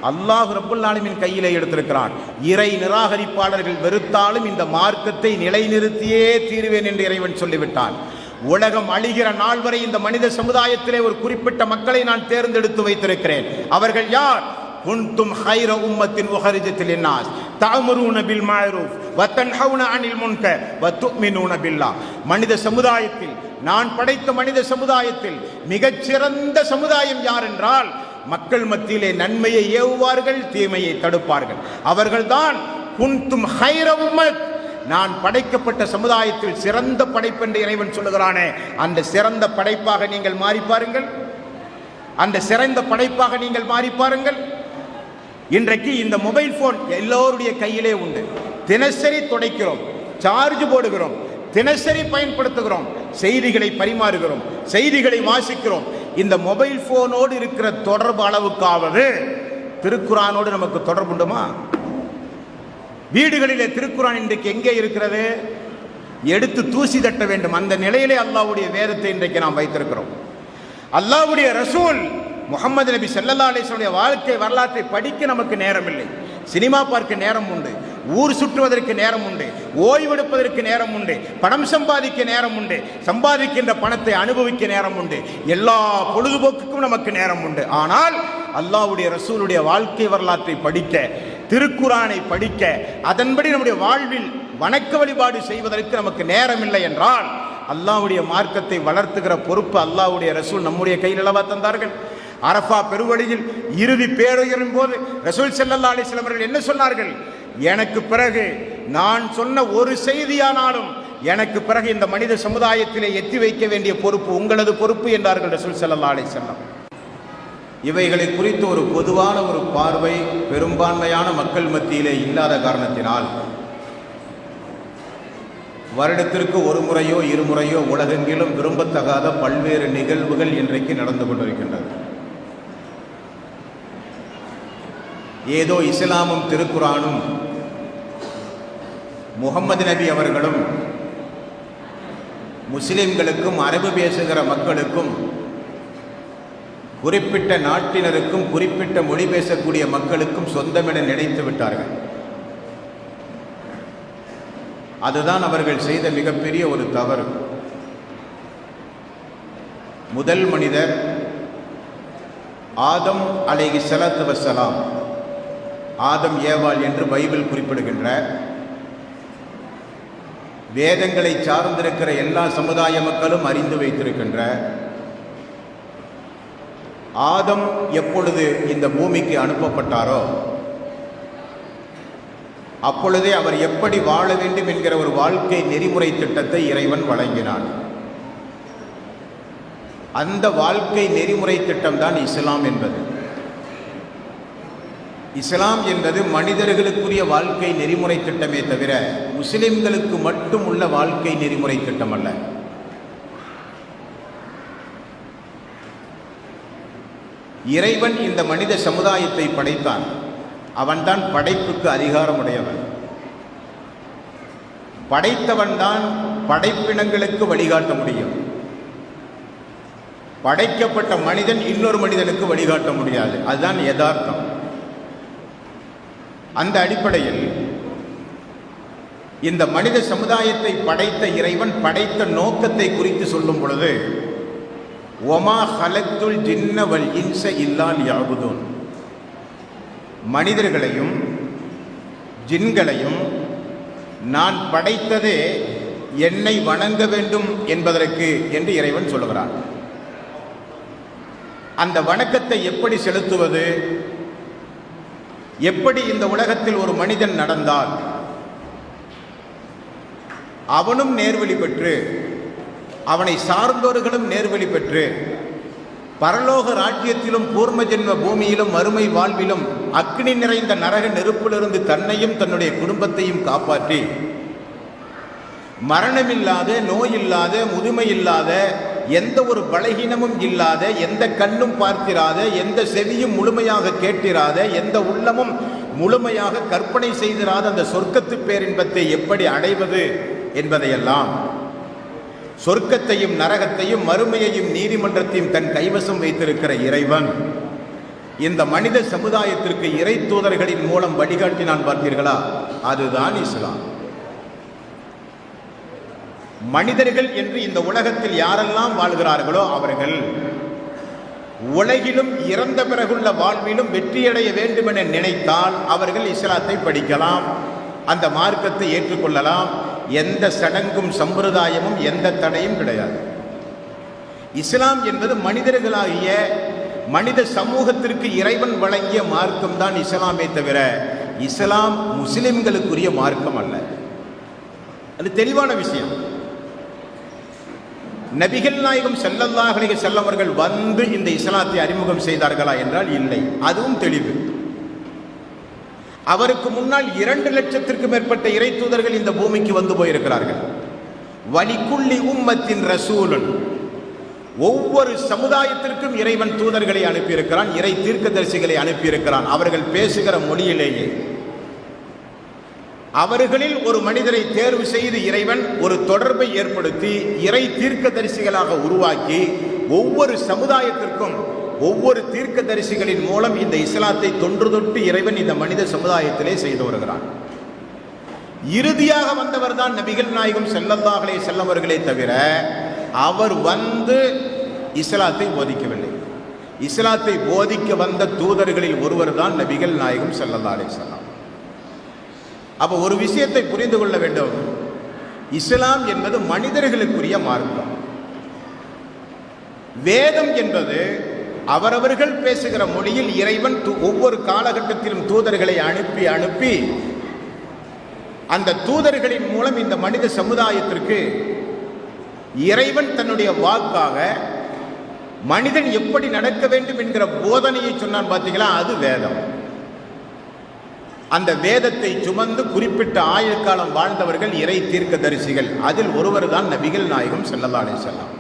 அல்லாஹ் ரப்புல் ஆலமீன் கையிலே எடுத்திருக்கிறான். இறை நிராகரிப்பாளர்கள் வெறுத்தாலும் இந்த மார்க்கத்தை நிலைநிறுத்தியே தீருவேன் என்று இறைவன் சொல்லிவிட்டான். உலகம் அழிகிற நாள் வரை இந்த மனித சமுதாயத்திலே ஒரு குறிப்பிட்ட மக்களை நான் தேர்ந்தெடுத்து வைத்திருக்கிறேன். அவர்கள் யார்? குன்தும் ஹைர உம்மத்தின் உஹரிஜத் லின்னாஸ் தஅமுருன பில் மஅரூஃப் வ தன்ஹவுன அனில் முன்கர் வ துமினூன பில்லாஹ். மனித சமுதாயத்தில், நான் படைத்த மனித சமுதாயத்தில் மிகச்சிறந்த சமுதாயம் யார் என்றால், மக்கள் மத்தியிலே நன்மையை ஏவுவார்கள், தீமையை தடுப்பார்கள். அவர்கள்தான் குன்தும் ஹைர உம்மத். நான் படைக்கப்பட்ட சமுதாயத்தில் சிறந்த படைப்பென்று இறைவன் சொல்லுகிறானே, அந்த சிறந்த படைப்பாக நீங்கள் மாறி பாருங்கள், அந்த சிறந்த படைப்பாக நீங்கள் மாறி பாருங்கள். இன்றைக்கு இந்த மொபைல் போன் எல்லோருடைய கையிலே உண்டு. தினசரி துடைக்கிறோம், சார்ஜ் போடுகிறோம், தினசரி பயன்படுத்துகிறோம், செய்திகளை பரிமாறுகிறோம், செய்திகளை வாசிக்கிறோம். இந்த மொபைல் போனோடு இருக்கிற தொடர்பு அளவுக்காவது திருக்குரானோடு நமக்கு தொடர்பு உண்டுமா? வீடுகளிலே திருக்குரான் இன்றைக்கு எங்கே இருக்கிறது? எடுத்து தூசி தட்ட வேண்டும். அந்த நிலையிலே அல்லாஹ்வுடைய வேதத்தை இன்றைக்கு நாம் வைத்திருக்கிறோம். அல்லாஹ்வுடைய ரசூல் முஹம்மது நபி ஸல்லல்லாஹு அலைஹி வஸல்லம் வாழ்க்கை வரலாற்றை படிக்க நமக்கு நேரம் இல்லை. சினிமா பார்க்க நேரம் உண்டு, ஊர் சுற்றுவதற்கு நேரம் உண்டு, ஓய்வெடுப்பதற்கு நேரம் உண்டு, பணம் சம்பாதிக்க நேரம் உண்டு, சம்பாதிக்கின்ற பணத்தை அனுபவிக்க நேரம் உண்டு, எல்லா பொழுதுபோக்குக்கும் நமக்கு நேரம் உண்டு. ஆனால் அல்லாஹ்வுடைய ரசூலுடைய வாழ்க்கை வரலாற்றை படிக்க, திருக்குரானை படிக்க, அதன்படி நம்முடைய வாழ்வில் வணக்க வழிபாடு செய்வதற்கு நமக்கு நேரம் இல்லை என்றால், அல்லாஹ்வுடைய மார்க்கத்தை வளர்த்துகிற பொறுப்பு அல்லாஹ்வுடைய ரசூல் நம்முடைய கையில் அளவா தந்தார்கள். அரஃபா பெருவழியில் இறுதி பேருயரின் போது ரசூல் ஸல்லல்லாஹு அலைஹி வஸல்லம் அவர்கள் என்ன சொன்னார்கள்? எனக்கு பிறகு நான் சொன்ன ஒரு செய்தியானாலும் எனக்கு பிறகு இந்த மனித சமுதாயத்திலே எத்தி வைக்க வேண்டிய பொறுப்பு உங்களது பொறுப்பு என்றார்கள் ரசூல் ஸல்லல்லாஹு அலைஹி வஸல்லம். இவைகளை குறித்து ஒரு பொதுவான ஒரு பார்வை பெரும்பான்மையான மக்கள் மத்தியிலே இல்லாத காரணத்தினால் வருடத்திற்கு ஒரு முறையோ இருமுறையோ உலகெங்கிலும் விரும்பத்தகாத பல்வேறு நிகழ்வுகள் இன்றைக்கு நடந்து கொண்டிருக்கின்றன. ஏதோ இஸ்லாமும் திருக்குரானும் முஹம்மது நபி அவர்களும் முஸ்லிம்களுக்கும் அரபு பேசுகிற மக்களுக்கும் குறிப்பிட்ட நாட்டினருக்கும் குறிப்பிட்ட மொழி பேசக்கூடிய மக்களுக்கும் சொந்தமென நினைத்து விட்டார்கள். அதுதான் அவர்கள் செய்த மிகப்பெரிய ஒரு தவறு. முதல் மனிதர் ஆதம் அலைஹிஸ்ஸலாத்து வஸ்ஸலாம், ஆதம் ஏவாள் என்று பைபிள் குறிப்பிடுகின்ற, வேதங்களை சார்ந்திருக்கிற எல்லா சமுதாய மக்களும் அறிந்து வைத்திருக்கின்ற ஆதம் எப்பொழுது இந்த பூமிக்கு அனுப்பப்பட்டாரோ அப்பொழுதே அவர் எப்படி வாழ வேண்டும் என்கிற ஒரு வாழ்க்கை நெறிமுறை திட்டத்தை இறைவன் வழங்கினான். அந்த வாழ்க்கை நெறிமுறை திட்டம்தான் இஸ்லாம் என்பது. இஸ்லாம் என்பது மனிதர்களுக்குரிய வாழ்க்கை நெறிமுறை திட்டமே தவிர முஸ்லிம்களுக்கு மட்டும் உள்ள வாழ்க்கை நெறிமுறை திட்டம் அல்ல. இறைவன் இந்த மனித சமுதாயத்தை படைத்தான். அவன்தான் படைப்புக்கு அதிகாரமுடையவன். படைத்தவன்தான் படைப்பினங்களுக்கு வழிகாட்ட முடியும். படைக்கப்பட்ட மனிதன் இன்னொரு மனிதனுக்கு வழிகாட்ட முடியாது. அதுதான் யதார்த்தம். அந்த அடிப்படையில் இந்த மனித சமுதாயத்தை படைத்த இறைவன் படைத்த நோக்கத்தை குறித்து சொல்லும் பொழுது, ஒமா ஹலத்துல் ஜின்ன வல் இன்ச இல்லா லியஅபுதூன், மனிதர்களையும் ஜின்களையும் நான் படைத்ததே என்னை வணங்க வேண்டும் என்பதற்கு என்று இறைவன் சொல்லுகிறான். அந்த வணக்கத்தை எப்படி செலுத்துவது? எப்படி இந்த உலகத்தில் ஒரு மனிதன் நடந்தால் அவனும் நேர்வழி பெற்று அவனை சார்ந்தவர்களும் நேர்வழி பெற்று பரலோக ராஜ்யத்திலும் பூர்ம ஜென்ம பூமியிலும் மறுமை வாழ்விலும் அக்னி நிறைந்த நரக நெருப்பிலிருந்து தன்னையும் தன்னுடைய குடும்பத்தையும் காப்பாற்றி மரணமில்லாத, நோயில்லாத, முதுமை இல்லாத, எந்த ஒரு பலகீனமும் இல்லாத, எந்த கண்ணும் பார்த்திராத, எந்த செவியும் முழுமையாக கேட்டிராத, எந்த உள்ளமும் முழுமையாக கற்பனை செய்திராத அந்த சொர்க்கத்து பேரின்பத்தை எப்படி அடைவது என்பதையெல்லாம், சொர்க்கத்தையும் நரகத்தையும் மறுமையையும் நீதிமன்றத்தையும் தன் கைவசம் வைத்திருக்கிற இறைவன் இந்த மனித சமுதாயத்திற்கு இறை தூதர்களின் மூலம் வழிகாட்டினான். பார்த்தீர்களா? அதுதான் இஸ்லாம். மனிதர்கள் என்று இந்த உலகத்தில் யாரெல்லாம் வாழ்கிறார்களோ அவர்கள் உலகிலும் இறந்த பிறகுள்ள வாழ்விலும் வெற்றியடைய வேண்டும் என நினைத்தால் அவர்கள் இஸ்லாத்தை படிக்கலாம், அந்த மார்க்கத்தை ஏற்றுக்கொள்ளலாம். எந்த சடங்கும் சம்பிரதாயமும் எந்த தடையும் கிடையாது. இஸ்லாம் என்பது மனிதர்களாகிய மனித சமூகத்திற்கு இறைவன் வழங்கிய மார்க்கம் தான் இஸ்லாமே தவிர இஸ்லாம் முஸ்லிம்களுக்குரிய மார்க்கம் அல்ல. அது தெளிவான விஷயம். நபிகள் நாயகம் ஸல்லல்லாஹு அலைஹி வஸல்லம் அவர்கள் வந்து இந்த இஸ்லாத்தை அறிமுகம் செய்தார்களா என்றால் இல்லை. அதுவும் தெளிவு. அவருக்கு முன்னால் 2 லட்சத்திற்கு மேற்பட்ட இறை தூதர்கள் இந்த பூமிக்கு வந்து போயிருக்கிறார்கள். வலிக்குள்ளி உம்மத்தின் ரசூலுன், ஒவ்வொரு சமுதாயத்திற்கும் இறைவன் தூதர்களை அனுப்பியிருக்கிறான், இறை தீர்க்கதரிசிகளை அனுப்பியிருக்கிறான். அவர்கள் பேசுகிற மொழியிலேயே அவர்களில் ஒரு மனிதரை தேர்வு செய்து இறைவன் ஒரு தொடர்பை ஏற்படுத்தி இறை தீர்க்கதரிசிகளாக உருவாக்கி ஒவ்வொரு சமுதாயத்திற்கும் ஒவ்வொரு தீர்க்கதரிசிகளின் மூலம் இந்த இஸ்லாத்தை தொன்று தொட்டு இறைவன் இந்த மனித சமுதாயத்திலே செய்து வருகிறான். இறுதியாக வந்தவர் தான் நபிகள் நாயகம் ஸல்லல்லாஹு அலைஹி வஸல்லம் அவர்களே தவிர அவர் வந்து இஸ்லாத்தை போதிக்கவில்லை. இஸ்லாத்தை போதிக்க வந்த தூதர்களில் ஒருவர் தான் நபிகள் நாயகம் ஸல்லல்லாஹு அலைஹி வஸல்லம். அப்போ ஒரு விஷயத்தை புரிந்து கொள்ள வேண்டும். இஸ்லாம் என்பது மனிதர்களுக்குரிய மார்க்கம். வேதம் என்பது அவரவர்கள் பேசுகிற மொழியில் இறைவன் ஒவ்வொரு காலகட்டத்திலும் தூதர்களை அனுப்பி அனுப்பி அந்த தூதர்களின் மூலம் இந்த மனித சமுதாயத்திற்கு இறைவன் தன்னுடைய வாக்காக மனிதன் எப்படி நடக்க வேண்டும் என்கிற போதனையை சொன்னான். பார்த்தீங்களா? அது வேதம். அந்த வேதத்தை சுமந்து குறிப்பிட்ட ஆயுள் காலம் வாழ்ந்தவர்கள் இறை தீர்க்கதரிசிகள். அதில் ஒருவர் தான் நபிகள் நாயகம் ஸல்லல்லாஹு அலைஹி வஸல்லம்.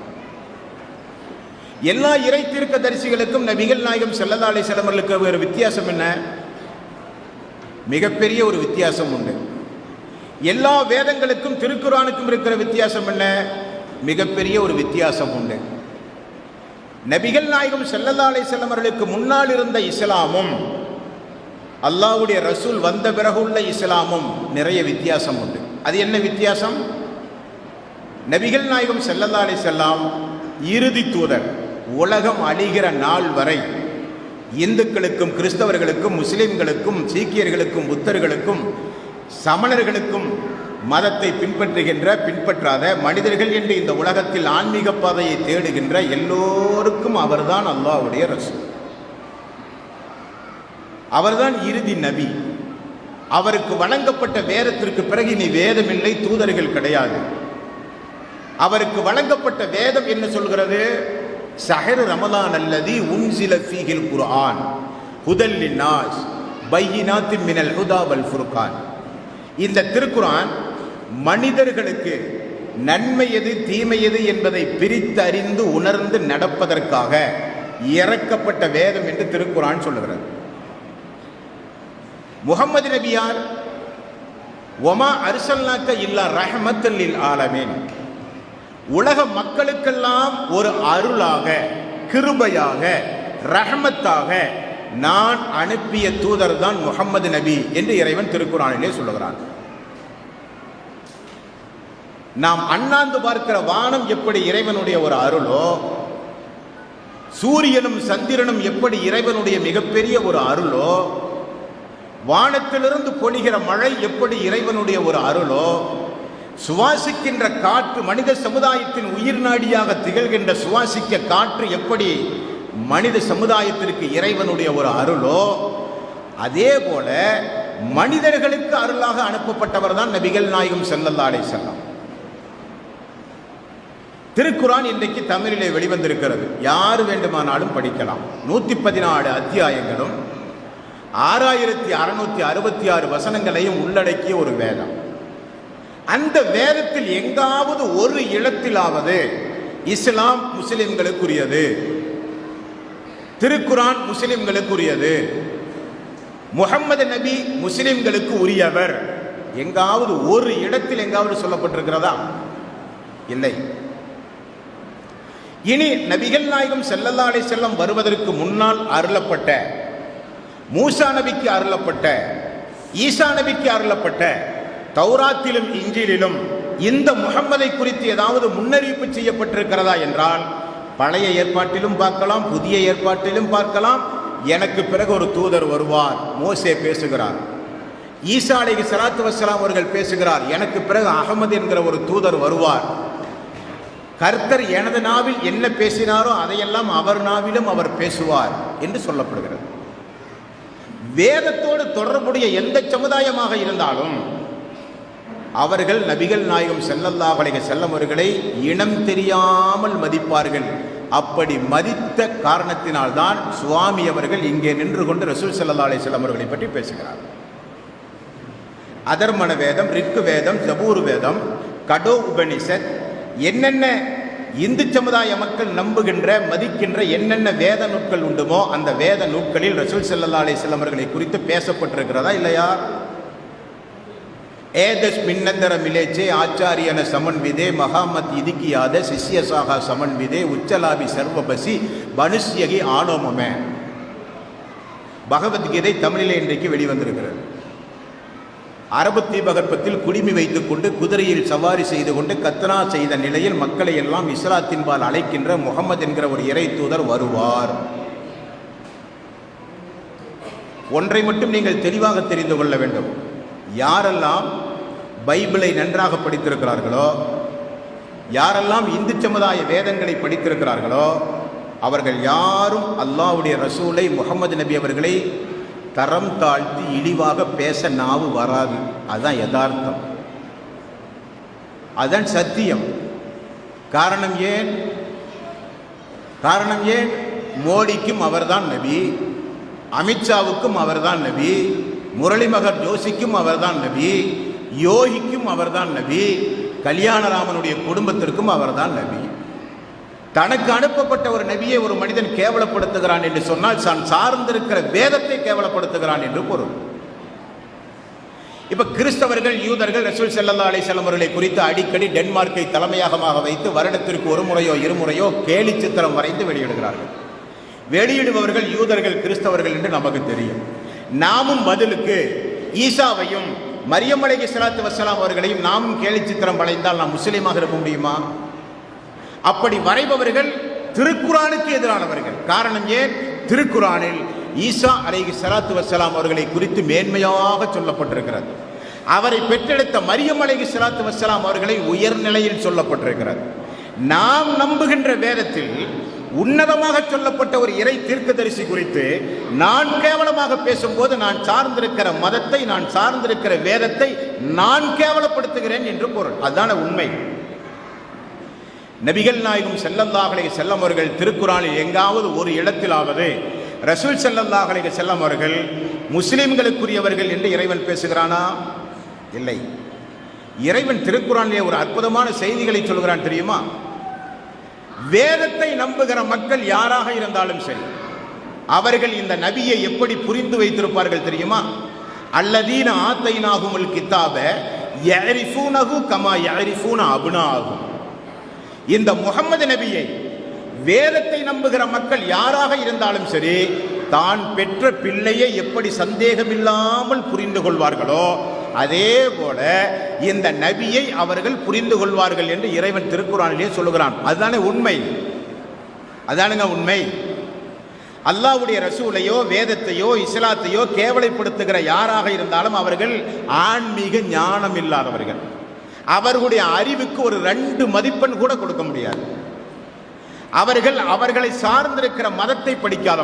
எல்லா இறை தீர்க்கதரிசிகளுக்கும் நபிகள் நாயகம் ஸல்லல்லாஹு அலைஹி வஸல்லம் அவர்களுக்கு ஒரு வித்தியாசம் என்ன? மிகப்பெரிய ஒரு வித்தியாசம் உண்டு. எல்லா வேதங்களுக்கும் திருக்குர்ஆனுக்கும் இருக்கிற வித்தியாசம் என்ன? மிகப்பெரிய ஒரு வித்தியாசம் உண்டு. நபிகள் நாயகம் ஸல்லல்லாஹு அலைஹி வஸல்லம் அவர்களுக்கு முன்னால் இருந்த இஸ்லாமும் அல்லாஹ்வுடைய ரசூல் வந்த பிறகு உள்ள இஸ்லாமும் நிறைய வித்தியாசம் உண்டு. அது என்ன வித்தியாசம்? நபிகள் நாயகம் ஸல்லல்லாஹு அலைஹி வஸல்லம் இறுதி தூதர். உலகம் அழிகிற நாள் வரை இந்துக்களுக்கும் கிறிஸ்தவர்களுக்கும் முஸ்லிம்களுக்கும் சீக்கியர்களுக்கும் புத்தர்களுக்கும் சமணர்களுக்கும் மதத்தை பின்பற்றாத மனிதர்கள் என்று இந்த உலகத்தில் ஆன்மீக பாதையை தேடுகின்ற எல்லோருக்கும் அவர்தான் அல்லாஹ்வுடைய ரசூல். அவர்தான் இறுதி நபி. அவருக்கு வழங்கப்பட்ட வேதத்திற்கு பிறகு இனி வேதமில்லை, தூதர்கள் கிடையாது. அவருக்கு வழங்கப்பட்ட வேதம் என்ன சொல்கிறது? ஷஹர் ரமலான் அல்லதி உன்சில ஃபீஹில் குர்ஆன் ஹுதல் லின்னாஸ் பையினாத்தின் மினல் ஹுதா வல் ஃபுர்கான். இந்த திருக்குர்ஆன் மனிதர்களுக்கு நன்மை எது தீமை எது என்பதை பிரித்தறிந்து உணர்ந்து நடப்பதற்காக இறக்கப்பட்ட வேதம் என்று திருக்குர்ஆன் சொல்லுகிறது. முஹம்மது நபியார் ஒமா அர்சல்னாக்க இல்லா ரஹ்மத்தல் லில் ஆலமீன், உலக மக்களுக்கெல்லாம் ஒரு அருளாக, கிருபையாக, ரஹ்மத்தாக நான் அனுப்பிய தூதர் தான் முஹம்மது நபி என்று இறைவன் திருக்குர்ஆனிலே சொல்லுகிறான். நாம் அண்ணாந்து பார்க்கிற வானம் எப்படி இறைவனுடைய ஒரு அருளோ, சூரியனும் சந்திரனும் எப்படி இறைவனுடைய மிகப்பெரிய ஒரு அருளோ, வானத்திலிருந்து பொழிகிற மழை எப்படி இறைவனுடைய ஒரு அருளோ, சுவாசிக்கின்ற காற்று மனித சமுதாயத்தின் உயிர் நாடியாக திகழ்கின்ற சுவாசிக்க காற்று எப்படி மனித சமுதாயத்திற்கு இறைவனுடைய ஒரு அருளோ, அதே போல மனிதர்களுக்கு அருளாக அனுப்பப்பட்டவர் தான் நபிகள் நாயகம் ஸல்லல்லாஹு அலைஹி வஸல்லம். திருக்குர்ஆன் இன்றைக்கு தமிழிலே வெளிவந்திருக்கிறது. யார் வேண்டுமானாலும் படிக்கலாம். 114 அத்தியாயங்களும் 6666 வசனங்களையும் உள்ளடக்கிய ஒரு வேதம். அந்த வேதத்தில் எங்காவது ஒரு இடத்திலாவது இஸ்லாம் முஸ்லிம்களுக்குரியது, திருக்குர்ஆன் முஸ்லிம்களுக்குரியது, முஹம்மது நபி முஸ்லிம்களுக்கு உரியவர், எங்காவது ஒரு இடத்தில் எங்காவது சொல்லப்பட்டிருக்கிறதா? இல்லை. இனி நபிகள் நாயகம் ஸல்லல்லாஹு அலைஹி வஸல்லம் வருவதற்கு முன்னால் அருளப்பட்ட, மூசா நபிக்கு அருளப்பட்ட, ஈசா நபிக்கு அருளப்பட்ட தௌராத்திலும் இஞ்சிலிலும் இந்த முஹம்மதை குறித்து ஏதாவது முன்னறிவிப்பு செய்யப்பட்டிருக்கிறதா என்றால் பழைய ஏற்பாட்டிலும் பார்க்கலாம், புதிய ஏற்பாட்டிலும் பார்க்கலாம். எனக்கு பிறகு ஒரு தூதர் வருவார், மோசே பேசுகிறார். ஈசா அலைஹிஸ்ஸலாத்து வஸ்ஸலாம் அவர்கள் பேசுகிறார், எனக்கு பிறகு அகமது என்கிற ஒரு தூதர் வருவார். கர்த்தர் எனது நாவில் என்ன பேசினாரோ அதையெல்லாம் அவர் நாவிலும் அவர் பேசுவார் என்று சொல்லப்படுகிறது. வேதத்தோடு தொடர்புடைய எந்த சமுதாயமாக இருந்தாலும் அவர்கள் நபிகள் நாயகம் ஸல்லல்லாஹு அலைஹி வஸல்லம் அவர்களை இனம் தெரியாமல் மதிப்பார்கள். அப்படி மதித்த காரணத்தினால்தான் சுவாமி அவர்கள் இங்கே நின்று கொண்டு ரசூல் ஸல்லல்லாஹு அலைஹி வஸல்லம் அவர்களை பற்றி பேசுகிறார். அதர்மண வேதம், ரிக்கு வேதம், ஜபூர் வேதம், கடோ உபனிஷத், என்னென்ன இந்து சமுதாய மக்கள் நம்புகின்ற மதிக்கின்ற என்னென்ன வேத நூட்கள் உண்டுமோ அந்த வேத நூட்களில் ரசூல் ஸல்லல்லாஹு அலைஹி வஸல்லம் அவர்களை குறித்து பேசப்பட்டிருக்கிறதா இல்லையா? ஏதஸ் மின்னந்தர மிலேச்சே ஆச்சாரியன சமன்விதே மகாமத் இதிக்கியாத சிஷ்யசாகா சமன்விதே உச்சலாபி சர்வபசி பனுஷ்யகி ஆனோமமே. பகவத்கீதை தமிழிலே இன்றைக்கு வெளிவந்திருக்கிறது. அரபு தீபகற்பத்தில் குடிமி வைத்துக் கொண்டு குதிரையில் சவாரி செய்து கொண்டு கத்னா செய்த நிலையில் மக்களை எல்லாம் இஸ்லாத்தின்பால் அழைக்கின்ற முகமது என்கிற ஒரு இறை தூதர் வருவார். ஒன்றை மட்டும் நீங்கள் தெளிவாக தெரிந்து கொள்ள வேண்டும். யாரெல்லாம் பைபிளை நன்றாக படித்திருக்கிறார்களோ, யாரெல்லாம் இந்து சமுதாய வேதங்களை படித்திருக்கிறார்களோ அவர்கள் யாரும் அல்லாஹ்வுடைய ரசூலை முஹம்மது நபி அவர்களை தரம் தாழ்த்தி இழிவாக பேச நாவு வராது. அதுதான் யதார்த்தம், அதுதான் சத்தியம். காரணம் ஏன்? மோடிக்கும் அவர்தான் நபி, அமித்ஷாவுக்கும் அவர்தான் நபி, முரளிமகர் ஜோஷிக்கும் அவர்தான் நபி, யோகிக்கும் அவர்தான் நபி, கல்யாணராமனுடைய குடும்பத்திற்கும் அவர்தான் நபி. தனக்கு அனுப்பப்பட்ட ஒரு நபியை ஒரு மனிதன் கேவலப்படுத்துகிறான் என்று சொன்னால் தான் சார்ந்திருக்கிற வேதத்தை கேவலப்படுத்துகிறான் என்று பொருள். இப்ப கிறிஸ்தவர்கள், யூதர்கள் ரசூல் ஸல்லல்லாஹு அலைஹி வஸல்லம் அவர்களை குறித்து அடிக்கடி டென்மார்க்கை தலைமையகமாக வைத்து வருடத்திற்கு ஒரு முறையோ இருமுறையோ கேலி சித்திரம் வரைந்து வெளியிடுகிறார்கள். வெளியிடுபவர்கள் யூதர்கள், கிறிஸ்தவர்கள் என்று நமக்கு தெரியும். நாமும் பதிலுக்கு ஈசாவையும் மரியம் அலைஹிஸ்ஸலாத்து வஸ்ஸலாம் அவர்களையும் நாமும் கேலி சித்திரம் வரைந்தால் நாம் முஸ்லீமாக இருக்க முடியுமா? அப்படி வரைபவர்கள் திருக்குர்ஆனுக்கு எதிரானவர்கள். காரணம் ஏன்? திருக்குர்ஆனில் ஈசா அலைஹிஸ்ஸலாத்து வஸ்ஸலாம் அவர்களை குறித்து மேன்மையாக சொல்லப்பட்டிருக்கிறது. அவரை பெற்றெடுத்த மரியம் அலைஹிஸ்ஸலாத்து வஸ்ஸலாம் அவர்களை உயர்நிலையில் சொல்லப்பட்டிருக்கிறது. நாம் நம்புகின்ற வேதத்தில் உன்னதமாக சொல்லப்பட்ட ஒரு இறை தீர்க்கதரிசி குறித்து நான் கேவலமாக பேசும்போது நான் சார்ந்திருக்கிற மதத்தை, நான் சார்ந்திருக்கிற வேதத்தை நான் கேவலப்படுத்துகிறேன் என்று பொருள். அதுதான உண்மை. நபிகள் நாயகம் ஸல்லல்லாஹு அலைஹி வஸல்லம் அவர்கள் திருக்குர்ஆனில் எங்காவது ஒரு இடத்திலாவது ரசூல் ஸல்லல்லாஹு அலைஹி வஸல்லம் அவர்கள் முஸ்லிம்களுக்குரியவர்கள் என்று இறைவன் பேசுகிறானா? இல்லை. இறைவன் திருக்குர்ஆனிலே ஒரு அற்புதமான செய்திகளை சொல்கிறான் தெரியுமா? வேதத்தை நம்புகிற மக்கள் யாராக இருந்தாலும் சரி, அவர்கள் இந்த நபியை எப்படி புரிந்து வைத்திருப்பார்கள் தெரியுமா? அல்லதீன ஆத்தைனாஹுமுல் கித்தாப யஅரிஃபூனஹு கமா யஅரிஃபூன அப்னாஹும். இந்த முஹம்மது நபியை வேதத்தை நம்புகிற மக்கள் யாராக இருந்தாலும் சரி, தான் பெற்ற பிள்ளையை எப்படி சந்தேகமில்லாமல் புரிந்து கொள்வார்களோ அதே போல இந்த நபியை அவர்கள் புரிந்து கொள்வார்கள் என்று இறைவன் திருக்குர்ஆனிலே சொல்லுகிறான். அதுதானே உண்மை, அதானுங்க உண்மை. அல்லாஹ்வுடைய ரசூலையோ வேதத்தையோ இஸ்லாத்தையோ கேவலைப்படுத்துகிற யாராக இருந்தாலும் அவர்கள் ஆன்மீக ஞானம் இல்லாதவர்கள். அவர்களுடைய அறிவுக்கு ஒரு 2 மதிப்பெண் கூட கொடுக்க முடியாது. அவர்களை சார்ந்திருக்கிற மதத்தை படிக்காத